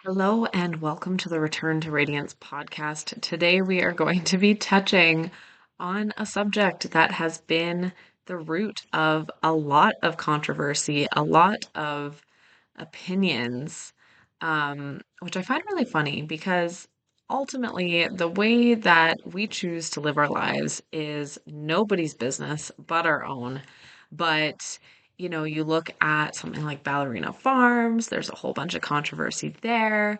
Hello and welcome to the Return to Radiance podcast. Today we are going to be touching on a subject that has been the root of a lot of controversy, a lot of opinions, which I find really funny because ultimately the way that we choose to live our lives is nobody's business but our own. But you look at something like Ballerina Farms, there's a whole bunch of controversy there.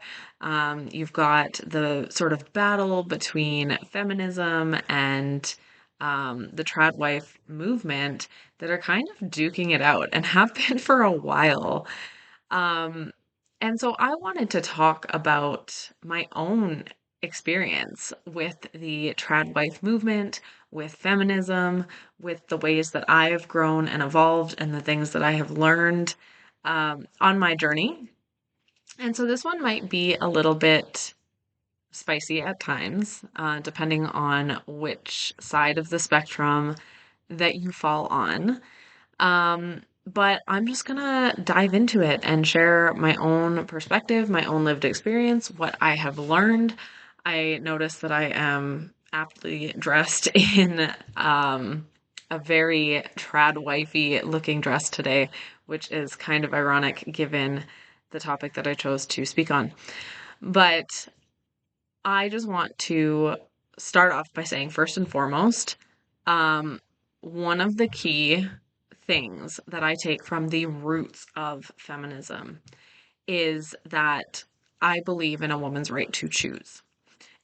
You've got the sort of battle between feminism and the trad wife movement that are kind of duking it out and have been for a while. Um, and so I wanted to talk about my own experience with the trad wife movement, with feminism, with the ways that I have grown and evolved, and the things that I have learned on my journey. And so this one might be a little bit spicy at times, depending on which side of the spectrum that you fall on. But I'm just gonna dive into it and share my own perspective, my own lived experience, what I have learned. I notice that I am aptly dressed in a very trad wifey looking dress today, which is kind of ironic given the topic that I chose to speak on. But I just want to start off by saying, first and foremost, um, one of the key things that I take from the roots of feminism is that I believe in a woman's right to choose.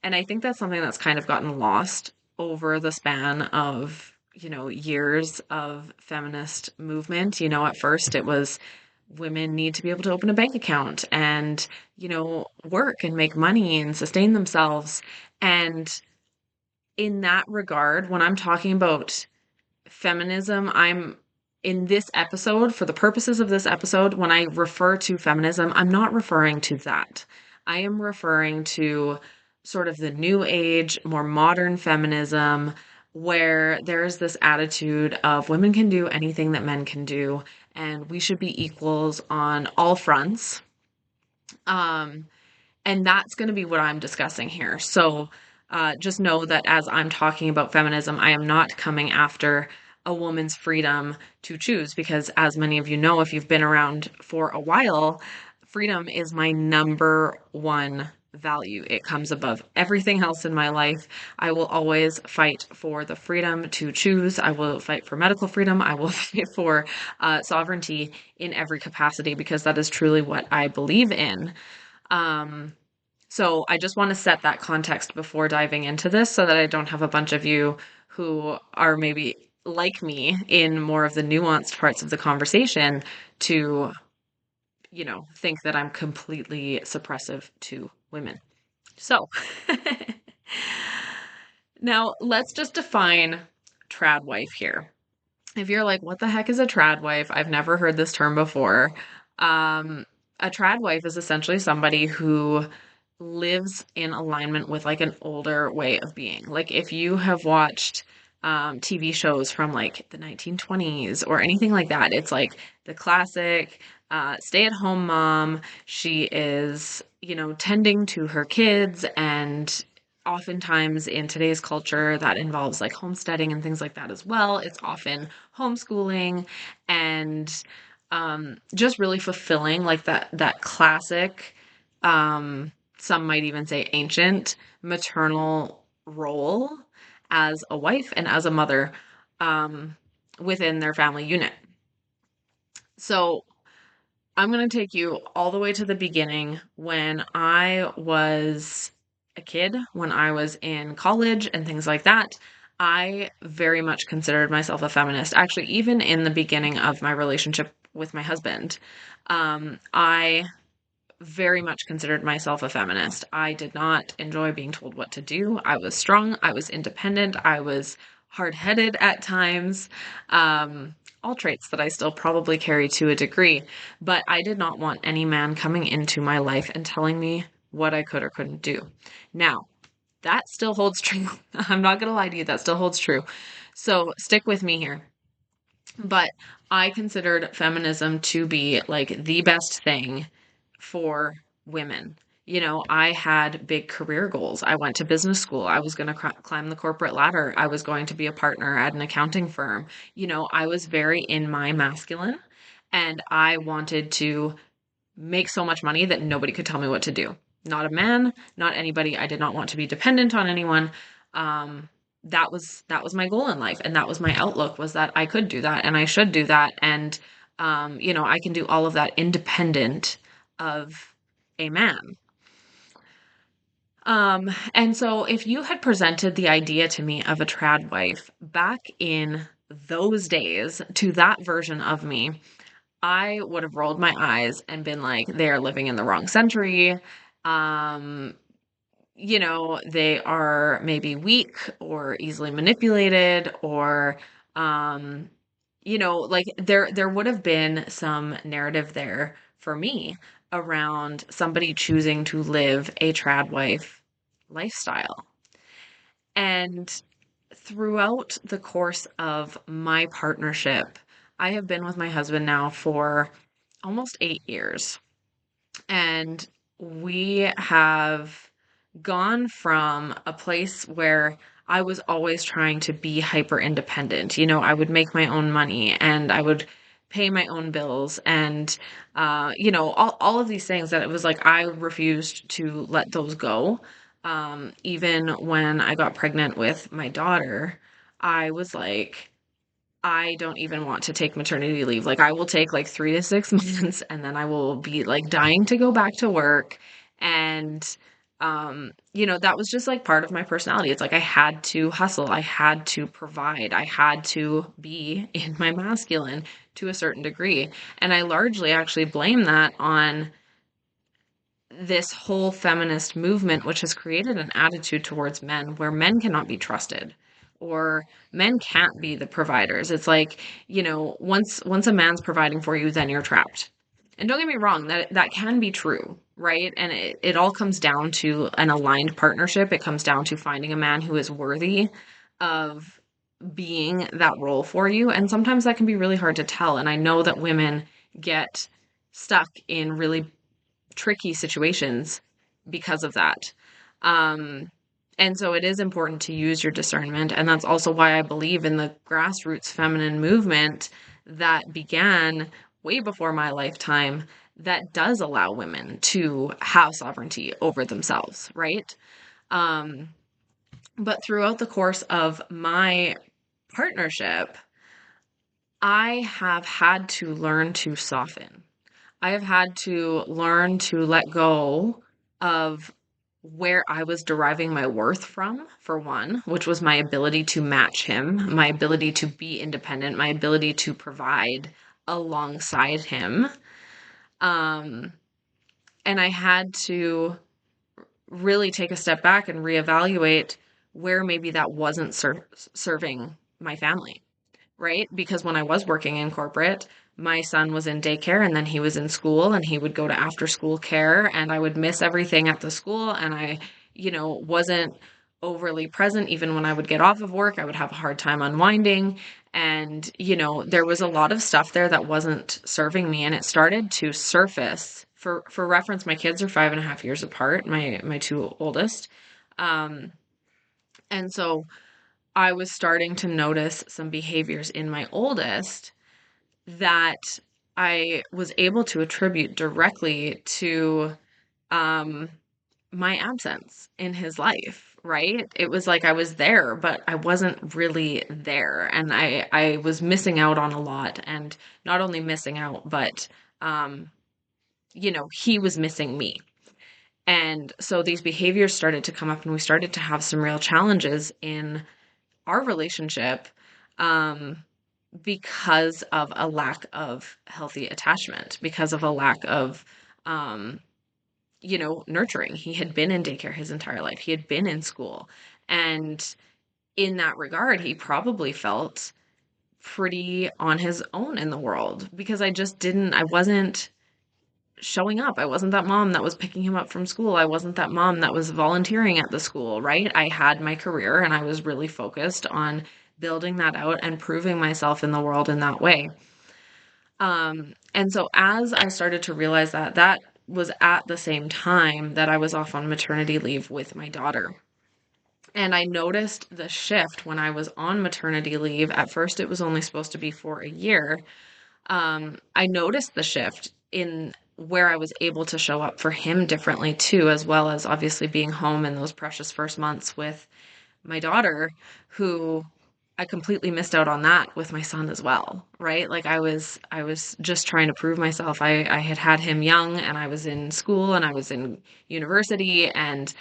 And I think that's something that's kind of gotten lost over the span of, years of feminist movement. At first it was women need to be able to open a bank account and, work and make money and sustain themselves. And in that regard, when I'm talking about feminism, I'm in this episode, for the purposes of this episode, when I refer to feminism, I'm not referring to that. I am referring to sort of the new age, more modern feminism, where there's this attitude of women can do anything that men can do, and we should be equals on all fronts. Um, and that's going to be what I'm discussing here. So just know that as I'm talking about feminism, I am not coming after a woman's freedom to choose, because as many of you know, if you've been around for a while, freedom is my number one value. It comes above everything else in my life. I will always fight for the freedom to choose. I will fight for medical freedom. I will fight for sovereignty in every capacity, because that is truly what I believe in. Um, so I just want to set that context before diving into this so that I don't have a bunch of you who are maybe like me in more of the nuanced parts of the conversation to, think that I'm completely suppressive to women. So now let's just define trad wife here. If you're like, what the heck is a trad wife? I've never heard this term before. A trad wife is essentially somebody who lives in alignment with like an older way of being. Like if you have watched TV shows from like the 1920s or anything like that, it's like the classic stay-at-home mom. She is, tending to her kids, and oftentimes in today's culture that involves like homesteading and things like that as well. It's often homeschooling and just really fulfilling like that classic, some might even say ancient maternal role as a wife and as a mother within their family unit. So I'm going to take you all the way to the beginning when I was a kid, when I was in college and things like that. I very much considered myself a feminist. Actually, even in the beginning of my relationship with my husband, I very much considered myself a feminist. I did not enjoy being told what to do. I was strong. I was independent. I was hard-headed at times. All traits that I still probably carry to a degree. But I did not want any man coming into my life and telling me what I could or couldn't do. Now, that still holds true. I'm not going to lie to you, that still holds true. So stick with me here. But I considered feminism to be like the best thing for women. I had big career goals. I went to business school. I was going to climb the corporate ladder. I was going to be a partner at an accounting firm. I was very in my masculine, and I wanted to make so much money that nobody could tell me what to do. Not a man, not anybody. I did not want to be dependent on anyone. That was my goal in life, and that was my outlook, was that I could do that and I should do that, and I can do all of that independent of a man. And so if you had presented the idea to me of a trad wife back in those days to that version of me, I would have rolled my eyes and been like, they are living in the wrong century. Um, they are maybe weak or easily manipulated, or, um, like there would have been some narrative there for me around somebody choosing to live a trad wife lifestyle. And throughout the course of my partnership, I have been with my husband now for almost 8 years. And we have gone from a place where I was always trying to be hyper independent. I would make my own money and I would pay my own bills, and all of these things that it was like I refused to let those go. Even when I got pregnant with my daughter, I was like, I don't even want to take maternity leave. Like, I will take like 3 to 6 months, and then I will be like dying to go back to work. And, that was just like part of my personality. It's like I had to hustle, I had to provide, I had to be in my masculine to a certain degree. And I largely actually blame that on this whole feminist movement, which has created an attitude towards men where men cannot be trusted, or men can't be the providers. It's like, once a man's providing for you, then you're trapped. And don't get me wrong, that can be true, right? And it all comes down to an aligned partnership. It comes down to finding a man who is worthy of being that role for you. And sometimes that can be really hard to tell. And I know that women get stuck in really tricky situations because of that. Um, and so it is important to use your discernment. And that's also why I believe in the grassroots feminine movement that began way before my lifetime, that does allow women to have sovereignty over themselves, right? Um, but throughout the course of my partnership, I have had to learn to soften. I have had to learn to let go of where I was deriving my worth from, for one, which was my ability to match him, my ability to be independent, my ability to provide alongside him. Um, and I had to really take a step back and reevaluate where maybe that wasn't serving my family, right? Because when I was working in corporate, my son was in daycare and then he was in school and he would go to after school care, and I would miss everything at the school, and I, wasn't overly present. Even when I would get off of work, I would have a hard time unwinding. And, there was a lot of stuff there that wasn't serving me, and it started to surface. For reference, my kids are 5.5 years apart, my two oldest. Um, and so I was starting to notice some behaviors in my oldest that I was able to attribute directly to um, my absence in his life, right? It was like I was there, but I wasn't really there. And I was missing out on a lot. And not only missing out, but, um, he was missing me. And so these behaviors started to come up, and we started to have some real challenges in our relationship, um, because of a lack of healthy attachment, because of a lack of, um, nurturing. He had been in daycare his entire life. He had been in school. And in that regard, he probably felt pretty on his own in the world, because I wasn't showing up. I wasn't that mom that was picking him up from school. I wasn't that mom that was volunteering at the school, right? I had my career and I was really focused on building that out and proving myself in the world in that way. And so as I started to realize that was at the same time that I was off on maternity leave with my daughter. And I noticed the shift when I was on maternity leave. At first, it was only supposed to be for a year. I noticed the shift in where I was able to show up for him differently too, as well as obviously being home in those precious first months with my daughter, who I completely missed out on that with my son as well, right? Like I was just trying to prove myself. I had him young, and I was in school, and I was in university, and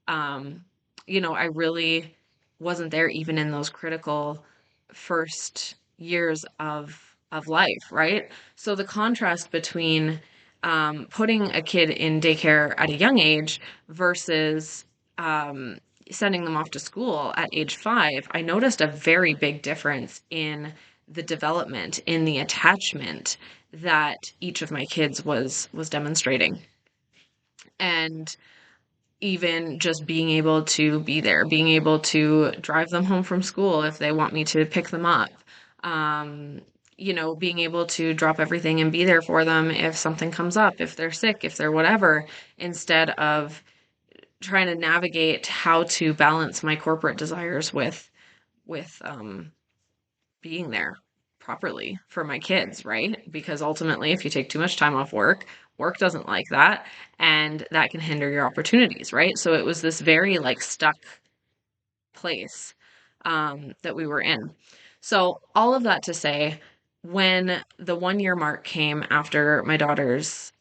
um, I really wasn't there even in those critical first years of life, right? So the contrast between putting a kid in daycare at a young age versus um, sending them off to school at age 5, I noticed a very big difference in the development, in the attachment that each of my kids was demonstrating. And even just being able to be there, being able to drive them home from school if they want me to pick them up. Um, being able to drop everything and be there for them if something comes up, if they're sick, if they're whatever, instead of trying to navigate how to balance my corporate desires with being there properly for my kids, right? Because ultimately, if you take too much time off work, work doesn't like that, and that can hinder your opportunities, right? So it was this very like stuck place that we were in. So all of that to say, when the 1 year mark came after my daughter's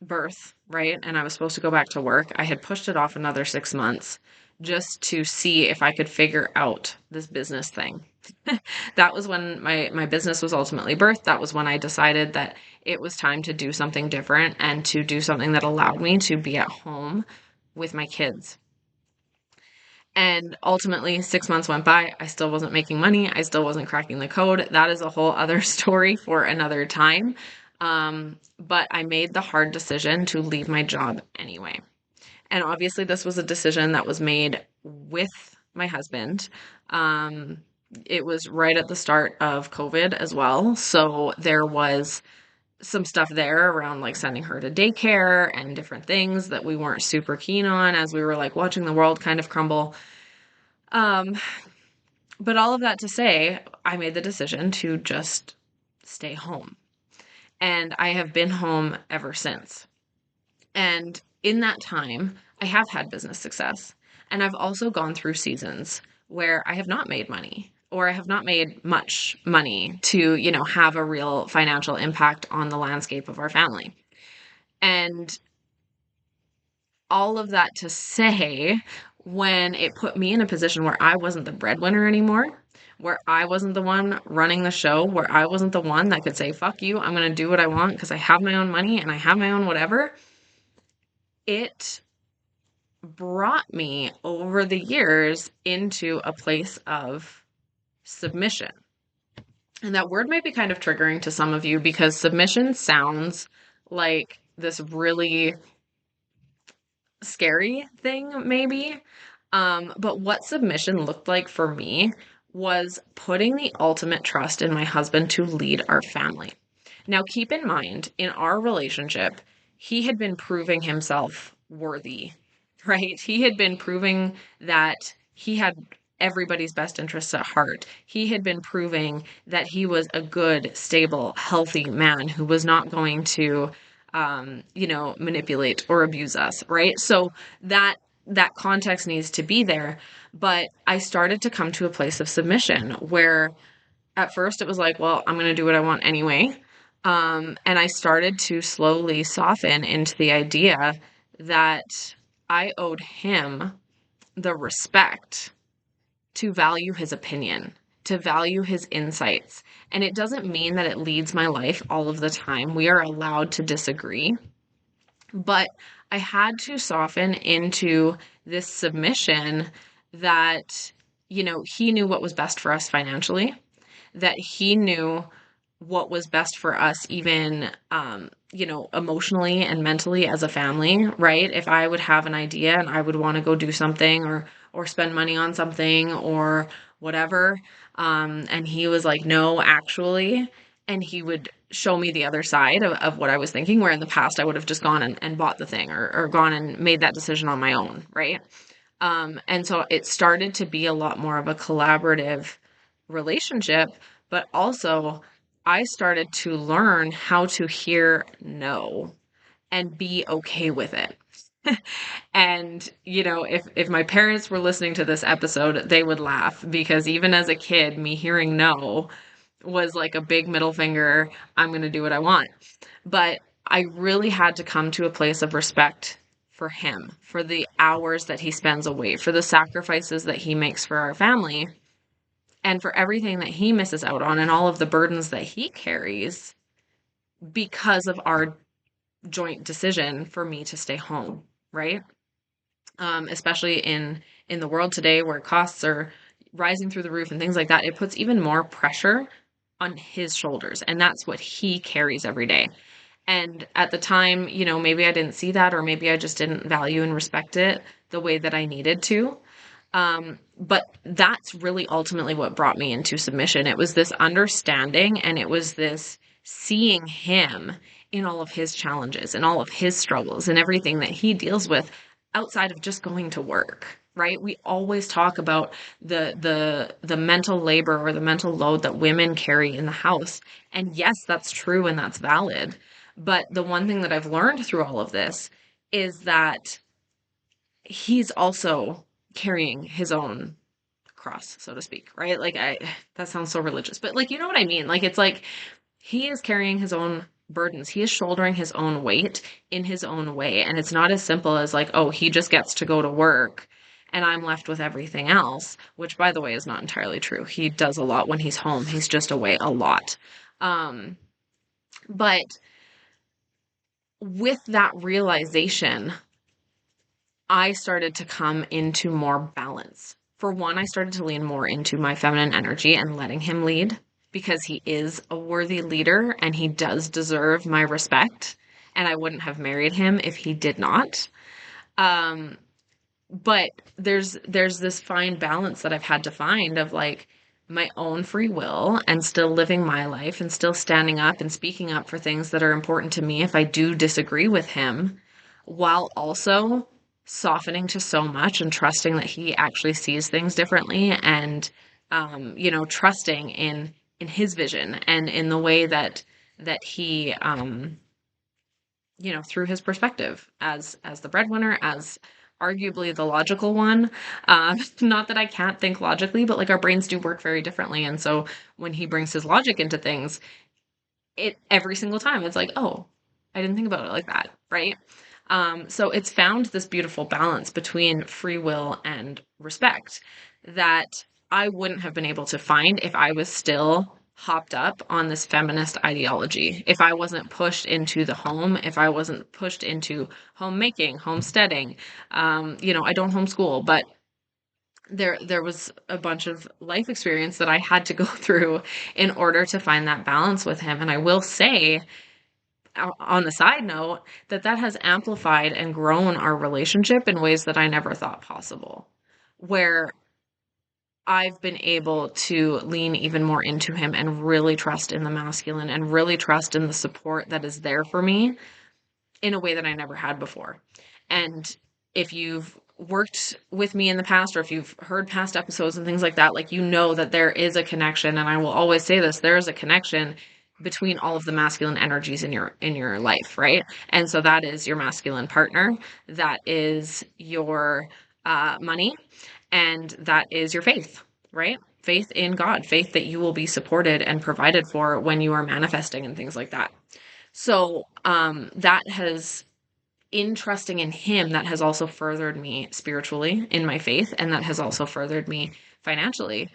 birth, right? And I was supposed to go back to work. I had pushed it off another 6 months just to see if I could figure out this business thing. That was when my business was ultimately birthed. That was when I decided that it was time to do something different and to do something that allowed me to be at home with my kids. And ultimately, 6 months went by. I still wasn't making money. I still wasn't cracking the code. That is a whole other story for another time. But I made the hard decision to leave my job anyway. And obviously, this was a decision that was made with my husband. It was right at the start of COVID as well. So there was some stuff there around like sending her to daycare and different things that we weren't super keen on as we were like watching the world kind of crumble. Um, but all of that to say, I made the decision to just stay home. And I have been home ever since. And in that time, I have had business success. And I've also gone through seasons where I have not made money or I have not made much money to, have a real financial impact on the landscape of our family. And all of that to say, when it put me in a position where I wasn't the breadwinner anymore, where I wasn't the one running the show, where I wasn't the one that could say, fuck you, I'm going to do what I want because I have my own money and I have my own whatever, it brought me over the years into a place of submission. And that word might be kind of triggering to some of you because submission sounds like this really scary thing, maybe. But what submission looked like for me was putting the ultimate trust in my husband to lead our family. Now, keep in mind, in our relationship, he had been proving himself worthy, right? He had been proving that he had everybody's best interests at heart. He had been proving that he was a good, stable, healthy man who was not going to manipulate or abuse us, right? So that context needs to be there. But I started to come to a place of submission where at first it was like, well, I'm going to do what I want anyway. And I started to slowly soften into the idea that I owed him the respect to value his opinion, to value his insights. And it doesn't mean that it leads my life all of the time. We are allowed to disagree. But I had to soften into this submission that, he knew what was best for us financially, that he knew what was best for us even emotionally and mentally as a family, right? If I would have an idea and I would want to go do something or spend money on something or whatever, and he was like, no, actually, and he would show me the other side of what I was thinking, where in the past I would have just gone and bought the thing, or gone and made that decision on my own, right? And so it started to be a lot more of a collaborative relationship, but also I started to learn how to hear no and be okay with it. And, if my parents were listening to this episode, they would laugh, because even as a kid, me hearing no was like a big middle finger. I'm going to do what I want. But I really had to come to a place of respect for him, for the hours that he spends away, for the sacrifices that he makes for our family, and for everything that he misses out on and all of the burdens that he carries because of our joint decision for me to stay home, right? Especially in the world today, where costs are rising through the roof and things like that, it puts even more pressure on his shoulders, and that's what he carries every day. And at the time, maybe I didn't see that, or maybe I just didn't value and respect it the way that I needed to. But that's really ultimately what brought me into submission. It was this understanding, and it was this seeing him in all of his challenges and all of his struggles and everything that he deals with outside of just going to work. Right? We always talk about the mental labor or the mental load that women carry in the house. And yes, that's true and that's valid. But the one thing that I've learned through all of this is that he's also carrying his own cross, so to speak, right? Like, that sounds so religious, but like, you know what I mean? Like, it's like he is carrying his own burdens. He is shouldering his own weight in his own way. And it's not as simple as like, oh, he just gets to go to work and I'm left with everything else, which, by the way, is not entirely true. He does a lot when he's home. He's just away a lot. But with that realization, I started to come into more balance. For one, I started to lean more into my feminine energy and letting him lead, because he is a worthy leader and he does deserve my respect. And I wouldn't have married him if he did not. But there's this fine balance that I've had to find of like my own free will and still living my life and still standing up and speaking up for things that are important to me if I do disagree with him, while also softening to so much and trusting that he actually sees things differently, and trusting in his vision and in the way that he through his perspective as the breadwinner, as arguably the logical one. Not that I can't think logically, but like our brains do work very differently. And so when he brings his logic into things, it every single time it's like, oh, I didn't think about it like that, right? So it's found this beautiful balance between free will and respect that I wouldn't have been able to find if I was still hopped up on this feminist ideology. If I wasn't pushed into the home, if I wasn't pushed into homemaking, homesteading, I don't homeschool, but there was a bunch of life experience that I had to go through in order to find that balance with him. And I will say, on the side note, that has amplified and grown our relationship in ways that I never thought possible, where I've been able to lean even more into him and really trust in the masculine and really trust in the support that is there for me in a way that I never had before. And if you've worked with me in the past, or if you've heard past episodes and things like that, like, that there is a connection. And I will always say this, there is a connection between all of the masculine energies in your life, right? And so that is your masculine partner, that is your money, and that is your faith, right? Faith in God, faith that you will be supported and provided for when you are manifesting and things like that. So that has, in trusting in him, that has also furthered me spiritually in my faith, and that has also furthered me financially,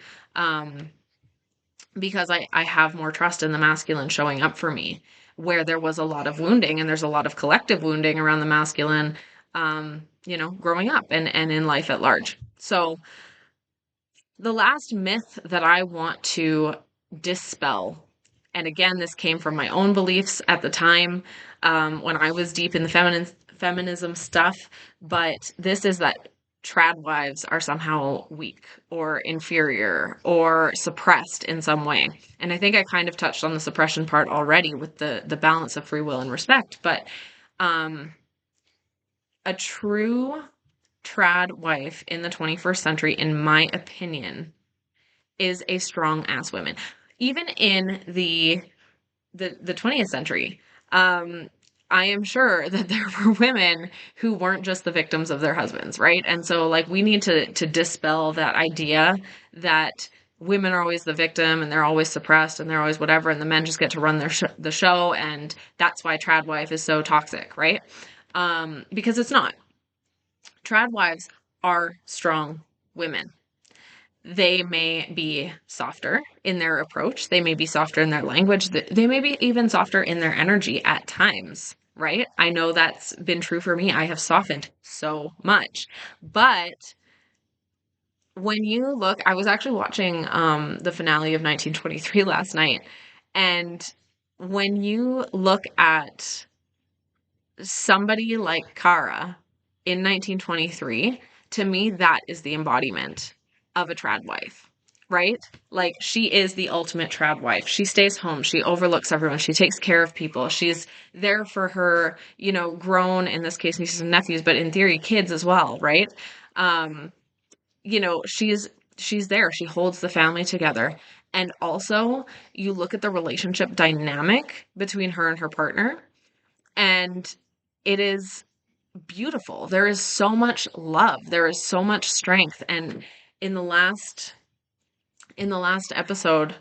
because I have more trust in the masculine showing up for me, where there was a lot of wounding, and there's a lot of collective wounding around the masculine, growing up and in life at large. So the last myth that I want to dispel, and again, this came from my own beliefs at the time, when I was deep in the feminism stuff, but this is that trad wives are somehow weak or inferior or suppressed in some way. And I think I kind of touched on the suppression part already with the balance of free will and respect. But a true trad wife in the 21st century, in my opinion, is a strong ass woman. Even in the 20th century, I am sure that there were women who weren't just the victims of their husbands, right? And so, like, we need to dispel that idea that women are always the victim and they're always suppressed and they're always whatever, and the men just get to run the show, and that's why trad wife is so toxic, right? Because it's not. Trad wives are strong women. They may be softer in their approach. They may be softer in their language. They may be even softer in their energy at times, right? I know that's been true for me. I have softened so much. But when you look, I was actually watching the finale of 1923 last night. And when you look at somebody like Kara in 1923, to me, that is the embodiment of a trad wife, right? Like, she is the ultimate trad wife. She stays home. She overlooks everyone. She takes care of people. She's there for her, grown, in this case, nieces and nephews, but in theory, kids as well, right? She's there. She holds the family together. And also, you look at the relationship dynamic between her and her partner, and it is beautiful. There is so much love. There is so much strength. And in the last episode,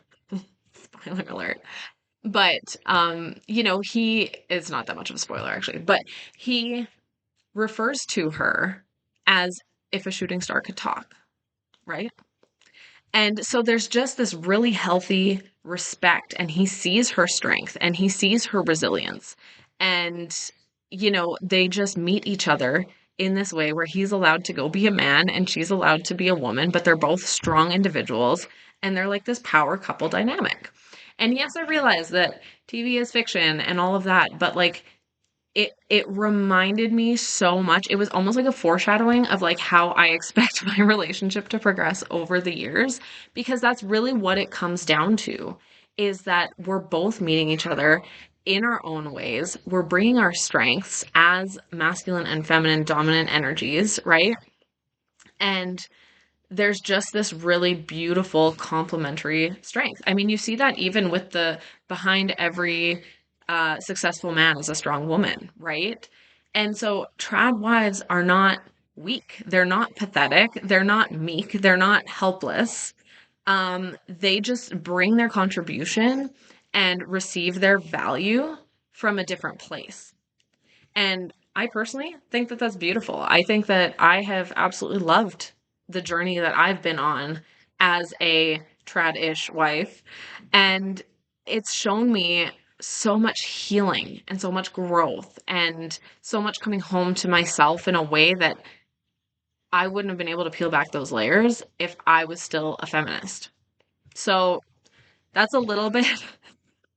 spoiler alert, but he is not that much of a spoiler actually, but he refers to her as if a shooting star could talk, right? And so there's just this really healthy respect, and he sees her strength and he sees her resilience. And, they just meet each other in this way where he's allowed to go be a man and she's allowed to be a woman, but they're both strong individuals and they're like this power couple dynamic. And yes, I realize that TV is fiction and all of that, but like, it reminded me so much. It was almost like a foreshadowing of like how I expect my relationship to progress over the years, because that's really what it comes down to, is that we're both meeting each other in our own ways. We're bringing our strengths as masculine and feminine dominant energies, right? And there's just this really beautiful complementary strength. I mean, you see that even with the behind every successful man is a strong woman, right? And so trad wives are not weak. They're not pathetic. They're not meek. They're not helpless. They just bring their contribution and receive their value from a different place. And I personally think that that's beautiful. I think that I have absolutely loved the journey that I've been on as a trad-ish wife. And it's shown me so much healing and so much growth and so much coming home to myself in a way that I wouldn't have been able to peel back those layers if I was still a feminist. So that's a little bit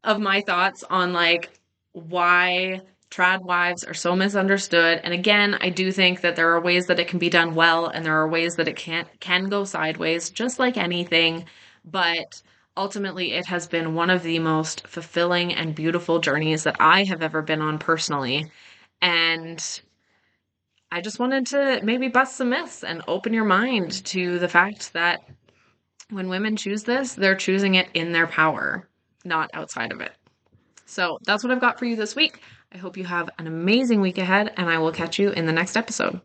of my thoughts on like why trad wives are so misunderstood. And again, I do think that there are ways that it can be done well and there are ways that it can go sideways, just like anything. But ultimately, it has been one of the most fulfilling and beautiful journeys that I have ever been on personally. And I just wanted to maybe bust some myths and open your mind to the fact that when women choose this, they're choosing it in their power, not outside of it. So that's what I've got for you this week. I hope you have an amazing week ahead, and I will catch you in the next episode.